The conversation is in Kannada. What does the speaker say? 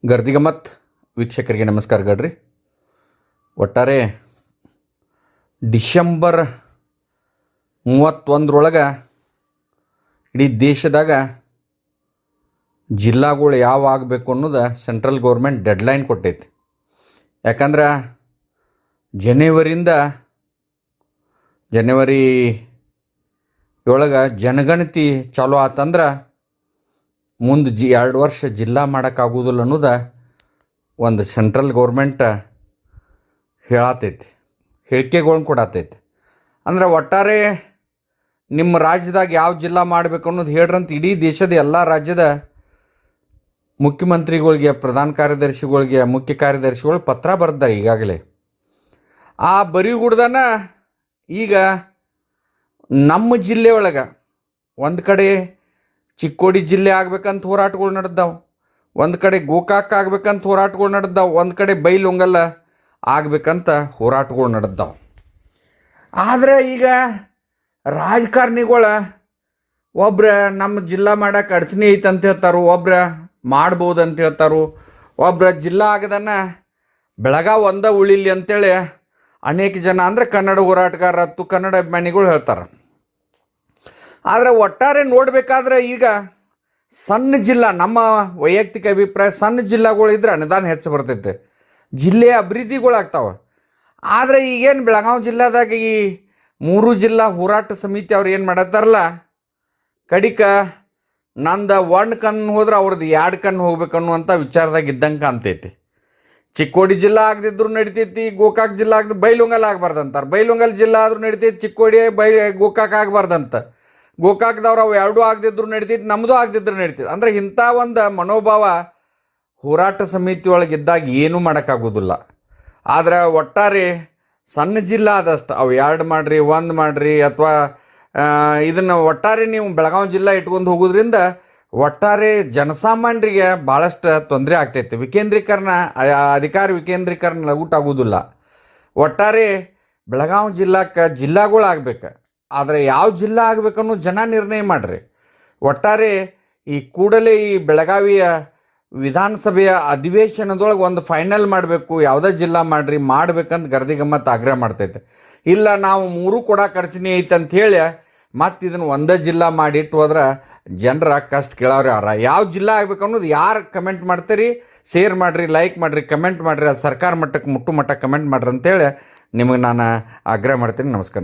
ಗರ್ದಿಗಮ್ಮತ್ ವೀಕ್ಷಕರಿಗೆ ನಮಸ್ಕಾರ ಗಡ್ರಿ. ಒಟ್ಟಾರೆ ಡಿಸೆಂಬರ್ 31 ಇಡೀ ದೇಶದಾಗ ಜಿಲ್ಲಾಗಳು ಯಾವ ಆಗಬೇಕು ಅನ್ನೋದು ಸೆಂಟ್ರಲ್ ಗೌರ್ಮೆಂಟ್ ಡೆಡ್ಲೈನ್ ಕೊಟ್ಟೈತಿ. ಯಾಕಂದ್ರೆ ಜನವರಿ 7 ಜನಗಣತಿ ಚಾಲೂ ಆತಂದ್ರೆ ಮುಂದೆ 2 ವರ್ಷ ಜಿಲ್ಲಾ ಮಾಡೋಕ್ಕಾಗೋದಿಲ್ಲ ಅನ್ನೋದು ಒಂದು ಸೆಂಟ್ರಲ್ ಗೌರ್ಮೆಂಟ್ ಹೇಳಿಕೆಗಳ್ನ ಕೊಡತೈತಿ. ಅಂದ್ರೆ ಒಟ್ಟಾರೆ ನಿಮ್ಮ ರಾಜ್ಯದಾಗ ಯಾವ ಜಿಲ್ಲಾ ಮಾಡಬೇಕು ಅನ್ನೋದು ಹೇಳ್ರಂತ ಇಡೀ ದೇಶದ ಎಲ್ಲ ರಾಜ್ಯದ ಮುಖ್ಯಮಂತ್ರಿಗಳಿಗೆ, ಪ್ರಧಾನ ಕಾರ್ಯದರ್ಶಿಗಳಿಗೆ, ಮುಖ್ಯ ಕಾರ್ಯದರ್ಶಿಗಳು ಪತ್ರ ಬರೆದಿದ್ದಾರೆ ಈಗಾಗಲೇ. ಆ ಬರಿಗುಡ್ದನ ಈಗ ನಮ್ಮ ಜಿಲ್ಲೆ ಒಳಗೆ ಒಂದು ಕಡೆ ಚಿಕ್ಕೋಡಿ ಜಿಲ್ಲೆ ಆಗ್ಬೇಕಂತ ಹೋರಾಟಗಳು ನಡೆದಾವೆ, ಒಂದು ಕಡೆ ಗೋಕಾಕ್ ಆಗ್ಬೇಕಂತ ಹೋರಾಟಗಳು ನಡೆದಾವೆ, ಒಂದು ಕಡೆ ಬೈಲೊಂಗಲ್ಲ ಆಗ್ಬೇಕಂತ ಹೋರಾಟಗಳು ನಡೆದಾವೆ. ಆದರೆ ಈಗ ರಾಜಕಾರಣಿಗಳ ಒಬ್ರ ನಮ್ಮ ಜಿಲ್ಲಾ ಮಾಡೋಕೆ ಅಡಚಣೆ ಐತೆ ಅಂತ ಹೇಳ್ತಾರೋ, ಒಬ್ರ ಮಾಡ್ಬೋದು ಅಂತ ಹೇಳ್ತಾರೋ, ಒಬ್ರ ಜಿಲ್ಲಾ ಆಗದನ್ನ ಬೆಳಗಾವಿ ಒಂದ ಉಳಿಲಿ ಅಂತೇಳಿ ಅನೇಕ ಜನ ಅಂದರೆ ಕನ್ನಡ ಹೋರಾಟಗಾರತ್ತು, ಕನ್ನಡ ಅಭಿಮಾನಿಗಳು ಹೇಳ್ತಾರೆ. ಆದರೆ ಒಟ್ಟಾರೆ ನೋಡಬೇಕಾದ್ರೆ ಈಗ ಸಣ್ಣ ಜಿಲ್ಲಾ, ನಮ್ಮ ವೈಯಕ್ತಿಕ ಅಭಿಪ್ರಾಯ, ಸಣ್ಣ ಜಿಲ್ಲಾಗಳು ಇದ್ರೆ ಅನುದಾನ ಹೆಚ್ಚು ಬರ್ತೈತೆ, ಜಿಲ್ಲೆಯ ಅಭಿವೃದ್ಧಿಗಳಾಗ್ತಾವೆ. ಆದರೆ ಈಗೇನು ಬೆಳಗಾವಿ ಜಿಲ್ಲಾದಾಗ ಈ 3 ಜಿಲ್ಲಾ ಹೋರಾಟ ಸಮಿತಿ ಅವ್ರು ಏನು ಮಾಡತ್ತಾರಲ್ಲ, ಕಡಿಕ ನಂದು 1 ಕಣ್ಣು ಹೋದ್ರೆ ಅವ್ರದ್ದು 2 ಕಣ್ಣು ಹೋಗ್ಬೇಕನ್ನುವಂಥ ವಿಚಾರದಾಗ ಇದ್ದಂಗೆ ಕಾಣ್ತೈತಿ. ಚಿಕ್ಕೋಡಿ ಜಿಲ್ಲಾ ಆಗದಿದ್ರು ನಡಿತೈತಿ, ಗೋಕಾಕ್ ಜಿಲ್ಲಾ ಆಗದ ಬೈಲೊಂಗಲ್ ಆಗಬಾರ್ದಂತಾರೆ, ಬೈಲೊಂಗಲ್ ಜಿಲ್ಲಾ ಆದರೂ ನಡಿತೈತಿ, ಚಿಕ್ಕೋಡಿ ಗೋಕಾಕ್ ಆಗಬಾರ್ದಂತ, ಗೋಕಾಕ್ದವ್ರು ಅವು ಎರಡೂ ಆಗದಿದ್ರು ನಡಿತೈತಿ, ನಮ್ಮದು ಆಗದಿದ್ರು ನಡಿತೈತಿ. ಅಂದರೆ ಇಂಥ ಒಂದು ಮನೋಭಾವ ಹೋರಾಟ ಸಮಿತಿ ಒಳಗಿದ್ದಾಗ ಏನೂ ಮಾಡೋಕ್ಕಾಗೋದಿಲ್ಲ. ಆದರೆ ಒಟ್ಟಾರೆ ಸಣ್ಣ ಜಿಲ್ಲಾ ಆದಷ್ಟು ಅವು 2 ಮಾಡಿರಿ, 1 ಮಾಡಿರಿ, ಅಥವಾ ಇದನ್ನು ಒಟ್ಟಾರೆ ನೀವು ಬೆಳಗಾವಿ ಜಿಲ್ಲಾ ಇಟ್ಕೊಂಡು ಹೋಗೋದ್ರಿಂದ ಒಟ್ಟಾರೆ ಜನಸಾಮಾನ್ಯರಿಗೆ ಭಾಳಷ್ಟು ತೊಂದರೆ ಆಗ್ತೈತೆ. ಅಧಿಕಾರ ವಿಕೇಂದ್ರೀಕರಣ ಲಘೂಟ ಆಗೋದಿಲ್ಲ. ಒಟ್ಟಾರೆ ಬೆಳಗಾವಿ ಜಿಲ್ಲಾಕ್ಕೆ ಜಿಲ್ಲಾಗಳು ಆಗ್ಬೇಕು. ಆದರೆ ಯಾವ ಜಿಲ್ಲಾ ಆಗಬೇಕನ್ನೋ ಜನ ನಿರ್ಣಯ ಮಾಡಿರಿ. ಒಟ್ಟಾರೆ ಈ ಕೂಡಲೇ ಈ ಬೆಳಗಾವಿಯ ವಿಧಾನಸಭೆಯ ಅಧಿವೇಶನದೊಳಗೆ ಒಂದು ಫೈನಲ್ ಮಾಡಬೇಕು, ಯಾವುದೇ ಜಿಲ್ಲಾ ಮಾಡ್ಬೇಕಂತ ಗರ್ದಿಗಮ್ಮತ್ ಆಗ್ರಹ ಮಾಡ್ತೈತೆ. ಇಲ್ಲ ನಾವು 3 ಕೊಡೋಕೆ ಅಡಚಣೆ ಐತೆ ಅಂಥೇಳಿ ಮತ್ತು ಇದನ್ನು ಒಂದೇ ಜಿಲ್ಲಾ ಮಾಡಿಟ್ಟು ಹೋದ್ರೆ ಜನರ ಕಷ್ಟ ಕೇಳೋರು ಯಾವ ಜಿಲ್ಲಾ ಆಗ್ಬೇಕು ಅನ್ನೋದು ಯಾರು ಕಮೆಂಟ್ ಮಾಡ್ತೀರಿ, ಶೇರ್ ಮಾಡಿರಿ, ಲೈಕ್ ಮಾಡಿರಿ, ಕಮೆಂಟ್ ಮಾಡಿರಿ, ಅದು ಸರ್ಕಾರ ಮಟ್ಟಕ್ಕೆ ಮುಟ್ಟು ಮಟ್ಟ ಕಮೆಂಟ್ ಮಾಡಿರಿ ಅಂತೇಳಿ ನಿಮಗೆ ನಾನು ಆಗ್ರಹ ಮಾಡ್ತೀನಿ. ನಮಸ್ಕಾರ.